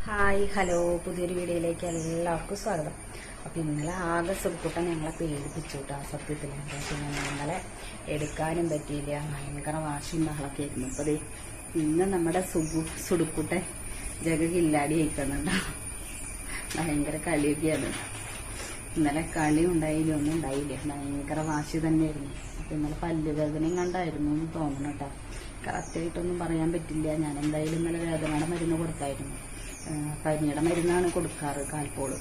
Hi hello പുതിയൊരു വീഡിയോയിലേക്ക് എല്ലാവർക്കും സ്വാഗതം. അപ്പോൾ ഇന്നലെ ആകെ സുഖക്കൂട്ടം ഞങ്ങളെ പേടിപ്പിച്ചു കേട്ടോ. സത്യത്തിൽ ഇന്നലെ എടുക്കാനും പറ്റിയില്ല, ഭയങ്കര വാശിയും ബഹളമൊക്കെ ആയിരുന്നു. അപ്പോൾ ഇന്ന് നമ്മുടെ സുടുക്കൂട്ടൻ ജഗകില്ലാടി അയക്കുന്നുണ്ടോ, ഭയങ്കര കളിയൊക്കെയാണ്. ഇന്നലെ കളി ഉണ്ടായില്ല, ഒന്നും ഉണ്ടായില്ല, ഭയങ്കര വാശി തന്നെയായിരുന്നു. അപ്പം ഇന്നലെ പല്ലുവേദനയും കണ്ടായിരുന്നു എന്ന് തോന്നണം കേട്ടോ. കറക്റ്റായിട്ടൊന്നും പറയാൻ പറ്റില്ല. ഞാൻ എന്തായാലും ഇന്നലെ വേദനയുടെ മരുന്ന് കൊടുത്തായിരുന്നു. പനിയുടെ മരുന്നാണ് കൊടുക്കാറ്, കാൽപ്പോള്.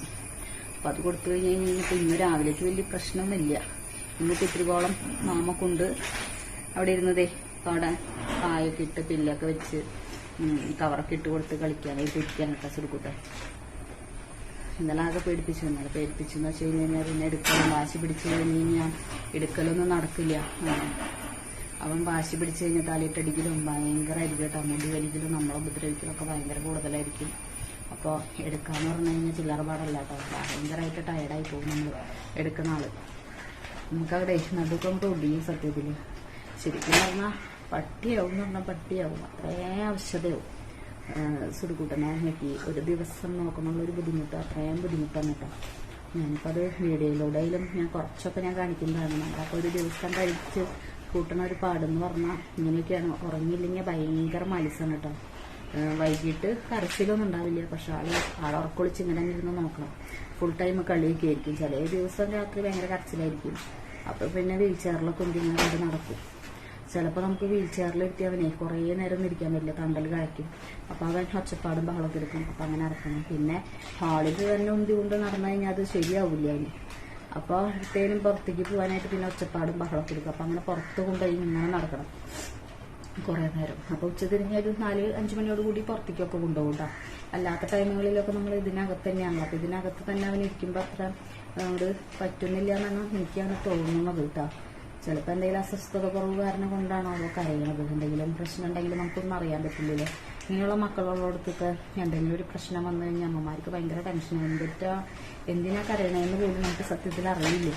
അപ്പം അത് കൊടുത്തു കഴിഞ്ഞ് കഴിഞ്ഞപ്പോൾ ഇന്ന് രാവിലേക്ക് വലിയ പ്രശ്നമൊന്നുമില്ല. ഇന്ന് ഇത്തിരികോളം മാമ കൊണ്ട് അവിടെ ഇരുന്നതേ അവിടെ പായൊക്കെ ഇട്ട് പില്ലൊക്കെ വെച്ച് കവറൊക്കെ ഇട്ട് കൊടുത്ത് കളിക്കാനായിട്ട് ഇരിക്കാനൊക്കെ സുടുക്കൂട്ടെ. ഇന്നലെ ആകെ ഇന്നലെ പേടിപ്പിച്ചെന്ന് വെച്ച് കഴിഞ്ഞാൽ പിന്നെ എടുക്കലും വാശി പിടിച്ച് കഴിഞ്ഞ് കഴിഞ്ഞാൽ എടുക്കലൊന്നും നടക്കില്ല. അവൻ വാശി പിടിച്ച് കഴിഞ്ഞാൽ തലയിട്ടടിക്കലും ഭയങ്കരമായിരിക്കും കേട്ടോ. മുടി വലിക്കലും നമ്മളെ ഉപദ്രവിക്കലൊക്കെ ഭയങ്കര കൂടുതലായിരിക്കും. അപ്പോൾ എടുക്കാന്ന് പറഞ്ഞു കഴിഞ്ഞാൽ ചില്ലറ പാടല്ല കേട്ടോ. ഭയങ്കരമായിട്ട് ടയർഡായി പോകും നമ്മൾ എടുക്കുന്ന ആള്. നമുക്കവിടെ നടുക്കൊണ്ട് ഒടിയും. സത്യത്തിൽ ശരിക്കും പറഞ്ഞാൽ പട്ടിയാവും എന്ന് പറഞ്ഞാൽ പട്ടിയാവും, അത്രയും ആവശ്യതയാവും. സുടുക്കൂട്ടനെ നോക്കി ഒരു ദിവസം നോക്കണമുള്ളൊരു ബുദ്ധിമുട്ട്, അത്രയും ബുദ്ധിമുട്ടാണ് കേട്ടോ. ഞാനിപ്പോൾ അത് വീഡിയോയിലൂടെയും ഞാൻ കുറച്ചൊക്കെ ഞാൻ കാണിക്കുന്നതാണ്. അപ്പോൾ ഒരു ദിവസം കഴിച്ച് കൂട്ടണ ഒരു പാടെന്ന് പറഞ്ഞാൽ ഇങ്ങനെയൊക്കെയാണ്. ഉറങ്ങിയില്ലെങ്കിൽ ഭയങ്കര മത്സരം കേട്ടോ. വൈകിട്ട് കരച്ചിലൊന്നും ഉണ്ടാവില്ല, പക്ഷെ ആളെ ഉറക്കൊളിച്ച് ഇങ്ങനെ ഇരുന്ന് നോക്കണം. ഫുൾ ടൈം കളിയൊക്കെ ആയിരിക്കും. ചില ദിവസം രാത്രി ഭയങ്കര കരച്ചിലായിരിക്കും. അപ്പോൾ പിന്നെ വീൽ ചെയറിലൊക്കെ ഇങ്ങനെ കൊണ്ട് നടക്കും. ചിലപ്പോൾ നമുക്ക് വീൽ ചെയറിൽ ഇരുത്തിയവനെ കുറേ നേരം ഇരിക്കാൻ പറ്റില്ല, തണ്ടൽ കഴിക്കും. അപ്പോൾ അവൻ ഒച്ചപ്പാടും ബഹളമൊക്കെ എടുക്കും. അപ്പം അങ്ങനെ ഇറക്കണം. പിന്നെ ഹാളിൽ തന്നെ ഉന്തി കൊണ്ട് നടന്നു കഴിഞ്ഞാൽ അത് ശരിയാവില്ല അവന്. അപ്പോൾ എത്തേലും പുറത്തേക്ക് പോകാനായിട്ട് പിന്നെ ഒച്ചപ്പാടും ബഹളമൊക്കെ എടുക്കും. അപ്പം അങ്ങനെ പുറത്ത് കൊണ്ടുപോയി ഇങ്ങനെ നടക്കണം കുറേ നേരം. അപ്പോൾ ഉച്ച തിരിഞ്ഞ ഒരു 4-5 മണിയോട് കൂടി പുറത്തേക്കൊക്കെ കൊണ്ടുപോകും കേട്ടോ. അല്ലാത്ത ടൈമുകളിലൊക്കെ നമ്മൾ ഇതിനകത്ത് തന്നെയാണല്ലോ. അപ്പോൾ ഇതിനകത്ത് തന്നെ അവൻ ഇരിക്കുമ്പോൾ അത്ര അങ്ങോട്ട് പറ്റുന്നില്ല എന്നാണ് എനിക്കങ്ങനെ തോന്നുന്നത് കേട്ടോ. ചിലപ്പോൾ എന്തെങ്കിലും അസ്വസ്ഥത കുറവ് കാരണം കൊണ്ടാണോ അവ കരയണത്. എന്തെങ്കിലും പ്രശ്നം ഉണ്ടെങ്കിൽ നമുക്കൊന്നും അറിയാൻ പറ്റില്ലല്ലോ. ഇങ്ങനെയുള്ള മക്കളോടത്തൊക്കെ എന്തെങ്കിലും ഒരു പ്രശ്നം വന്നു കഴിഞ്ഞാൽ അമ്മമാർക്ക് ഭയങ്കര ടെൻഷനാണ്. എന്തിനാ കരയണതെന്ന് പോലും നമുക്ക് സത്യത്തിൽ അറിയില്ല.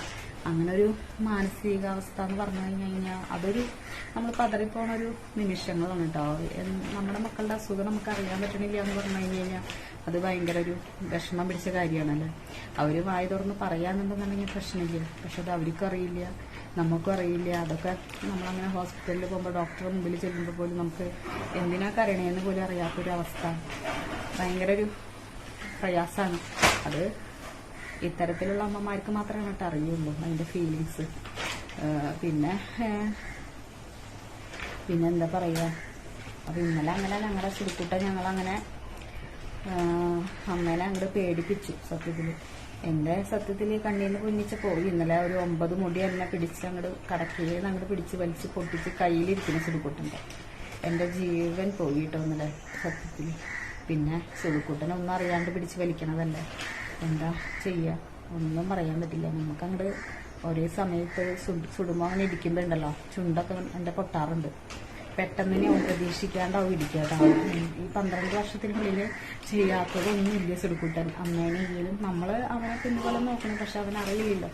അങ്ങനെ ഒരു മാനസികാവസ്ഥ എന്ന് പറഞ്ഞു കഴിഞ്ഞാൽ അതൊരു നമ്മൾ പതറിപ്പോണൊരു നിമിഷങ്ങളാണ് കേട്ടോ. നമ്മുടെ മക്കളുടെ അസുഖം നമുക്ക് അറിയാൻ പറ്റണില്ല എന്ന് പറഞ്ഞു കഴിഞ്ഞാൽ അത് ഭയങ്കര ഒരു വിഷമം പിടിച്ച കാര്യമാണല്ലോ. അവർ വായ തുറന്ന് പറയാന്നുണ്ടെന്നുണ്ടെങ്കിൽ പ്രശ്നമില്ല, പക്ഷെ അത് അവർക്കും അറിയില്ല, നമുക്കും അറിയില്ല. അതൊക്കെ നമ്മളങ്ങനെ ഹോസ്പിറ്റലിൽ പോകുമ്പോൾ ഡോക്ടറെ മുമ്പിൽ ചെല്ലുമ്പോൾ പോലും നമുക്ക് എന്തിനാ കരയണേന്ന് പോലും അറിയാത്തൊരവസ്ഥ ഭയങ്കര ഒരു പ്രയാസമാണ്. അത് ഇത്തരത്തിലുള്ള അമ്മമാർക്ക് മാത്രമേ കേട്ടോ അറിയുള്ളൂ അതിൻ്റെ ഫീലിങ്സ്. പിന്നെ എന്താ പറയുക. അപ്പം ഇന്നലെ അങ്ങനെ ഞങ്ങളുടെ സുടുക്കൂട്ട ഞങ്ങളങ്ങനെ അമ്മേനെ അങ്ങോട്ട് പേടിപ്പിച്ചു. എൻ്റെ സത്യത്തിൽ കണ്ണീന്ന് കുഞ്ഞിച്ച് പോയി. ഇന്നലെ ഒരു 9 മുടി എന്നെ പിടിച്ച് അങ്ങോട്ട് കടക്കയിൽ അങ്ങോട്ട് പിടിച്ച് വലിച്ച് പൊട്ടിച്ച് കയ്യിലിരിക്കുന്ന സുടുക്കൂട്ടൻ്റെ എൻ്റെ ജീവൻ പോയി കേട്ടോ ഇന്നലെ സത്യത്തിൽ. പിന്നെ സുടുക്കൂട്ടനൊന്നും അറിയാണ്ട് പിടിച്ച് വലിക്കണതല്ലേ, എന്താ ചെയ്യുക, ഒന്നും പറയാൻ പറ്റില്ല. നമുക്കങ്ങോട്ട് ഒരേ സമയത്ത് സുടുമ്പോൾ അങ്ങനെ ഇരിക്കുമ്പോണ്ടല്ലോ ചുണ്ടൊക്കെ എൻ്റെ പൊട്ടാറുണ്ട്. പെട്ടെന്ന് ഞാൻ പ്രതീക്ഷിക്കാണ്ടാവും ഇരിക്കാട്ടോ. ഈ 12 വർഷത്തിനുള്ളിൽ ചെയ്യാത്തതൊന്നും ഇല്ല സുടുക്കൂട്ടൻ. അമ്മേനെങ്കിലും നമ്മൾ അവനെ പിന്നുപോലെ നോക്കണം, പക്ഷെ അവനറിയില്ലല്ലോ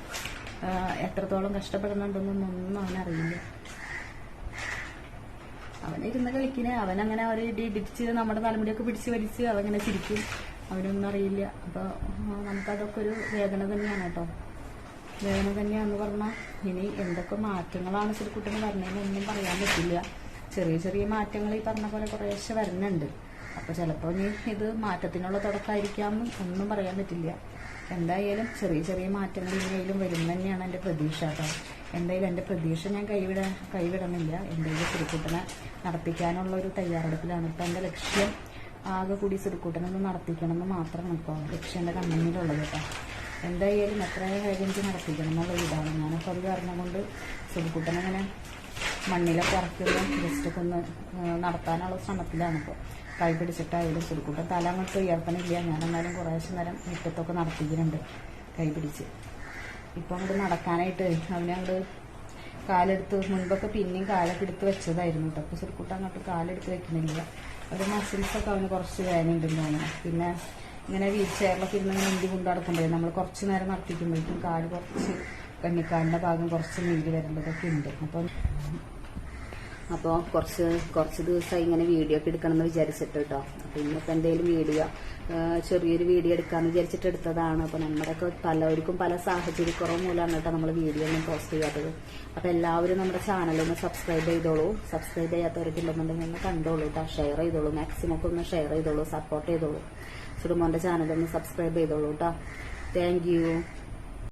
എത്രത്തോളം കഷ്ടപ്പെടുന്നുണ്ടെന്നൊന്നും അവനറിയില്ല. അവനിരുന്ന് കളിക്കിനെ അവനങ്ങനെ അവർ ഇടിച്ച് നമ്മുടെ തലമുടിയൊക്കെ പിടിച്ച് വലിച്ച് അവങ്ങനെ ചിരിക്കും. അവനൊന്നും അറിയില്ല. അപ്പോൾ നമുക്കതൊക്കെ ഒരു വേദന തന്നെയാണ് കേട്ടോ. വേദന തന്നെയാണെന്ന് പറഞ്ഞാൽ ഇനി എന്തൊക്കെ മാറ്റങ്ങളാണ് സുടുക്കൂട്ടന് വരുന്നതെന്നൊന്നും പറയാൻ പറ്റില്ല. ചെറിയ ചെറിയ മാറ്റങ്ങൾ ഈ പറഞ്ഞ പോലെ കുറേശ്ശെ വരുന്നുണ്ട്. അപ്പോൾ ചിലപ്പോൾ ഇനി ഇത് മാറ്റത്തിനുള്ള തുടക്കമായിരിക്കാമെന്നും ഒന്നും പറയാൻ പറ്റില്ല. എന്തായാലും ചെറിയ ചെറിയ മാറ്റങ്ങൾ ഇനിയും വരും തന്നെയാണ് എൻ്റെ പ്രതീക്ഷ കേട്ടോ. എന്തായാലും എൻ്റെ പ്രതീക്ഷ ഞാൻ കൈവിടുന്നില്ല. എന്തായാലും സുടുക്കൂട്ടനെ നടത്തിക്കാനുള്ള ഒരു തയ്യാറെടുപ്പിലാണ്. ഇപ്പം എൻ്റെ ലക്ഷ്യം ആകെ കൂടി സുടുക്കൂട്ടനൊന്ന് നടത്തിക്കണം എന്ന് മാത്രമാണ് ഇപ്പോൾ ലക്ഷ്യം എൻ്റെ കണ്ണിലുള്ളത് കേട്ടോ. എന്തായാലും എത്രയും വേഗം നടത്തിക്കണം എന്നുള്ളൊരു ഇതാണ്. ഞാനപ്പോൾ അത് കാരണം കൊണ്ട് സുടുക്കൂട്ടനങ്ങനെ മണ്ണിലൊക്കെ ഇറക്കുന്ന ജസ്റ്റൊക്കെ ഒന്ന് നടത്താനുള്ള ശ്രമത്തിലാണ്. ഇപ്പോൾ കൈ പിടിച്ചിട്ടായാലും സുടുക്കൂട്ടൻ തല അങ്ങോട്ട് ഉയർത്തണില്ല. ഞാനെന്നാലും കുറേശ്ശെ നേരം മുറ്റത്തൊക്കെ നടത്തിക്കുന്നുണ്ട് കൈ പിടിച്ച്. ഇപ്പം അങ്ങോട്ട് നടക്കാനായിട്ട് അവനങ്ങോട്ട് കാലെടുത്ത് മുൻപൊക്കെ പിന്നെയും കാലൊക്കെ എടുത്ത് വെച്ചതായിരുന്നു കേട്ടോ. അപ്പോൾ സുടുക്കൂട്ടൻ അങ്ങോട്ട് കാലെടുത്ത് വെക്കുന്നില്ല. ഒരു മസിൽസൊക്കെ അവന് കുറച്ച് വേദനയുണ്ടെന്ന് തോന്നുന്നു. പിന്നെ ഇങ്ങനെ വീൽ ചെയറിലൊക്കെ ഇരുന്ന് ഇങ്ങനെ എന്തി കൊണ്ട് നടക്കുമ്പോഴേ നമ്മൾ കുറച്ച് നേരം നടത്തിക്കുമ്പോഴേക്കും കാല് കുറച്ച് കണ്ണിക്കാലിൻ്റെ ഭാഗം കുറച്ച് നീര് വരേണ്ടതൊക്കെ ഉണ്ട്. അപ്പം അപ്പോൾ കുറച്ച് ദിവസമായി ഇങ്ങനെ വീഡിയോ ഒക്കെ എടുക്കണം എന്ന് വിചാരിച്ചിട്ട് കേട്ടോ. അപ്പോൾ ഇന്നിപ്പോൾ എന്തെങ്കിലും ചെറിയൊരു വീഡിയോ എടുക്കാമെന്ന് വിചാരിച്ചിട്ട് എടുത്തതാണ്. അപ്പോൾ നമ്മുടെയൊക്കെ പലർക്കും പല സാഹചര്യക്കുറവ് മൂലമാണ് കേട്ടോ നമ്മൾ വീഡിയോ ഒന്നും പോസ്റ്റ് ചെയ്യാത്തത്. അപ്പോൾ എല്ലാവരും നമ്മുടെ ചാനലൊന്ന് സബ്സ്ക്രൈബ് ചെയ്തോളൂ. സബ്സ്ക്രൈബ് ചെയ്യാത്തവരൊക്കെ ഇല്ലെന്നുണ്ടെങ്കിൽ ഒന്ന് കണ്ടോളൂ കേട്ടോ. ഷെയർ ചെയ്തോളൂ, മാക്സിമം ഒക്കെ ഒന്ന് ഷെയർ ചെയ്തോളൂ, സപ്പോർട്ട് ചെയ്തോളൂ. സുടുമോൻ്റെ ചാനലൊന്ന് സബ്സ്ക്രൈബ് ചെയ്തോളൂ കേട്ടോ. Thank you.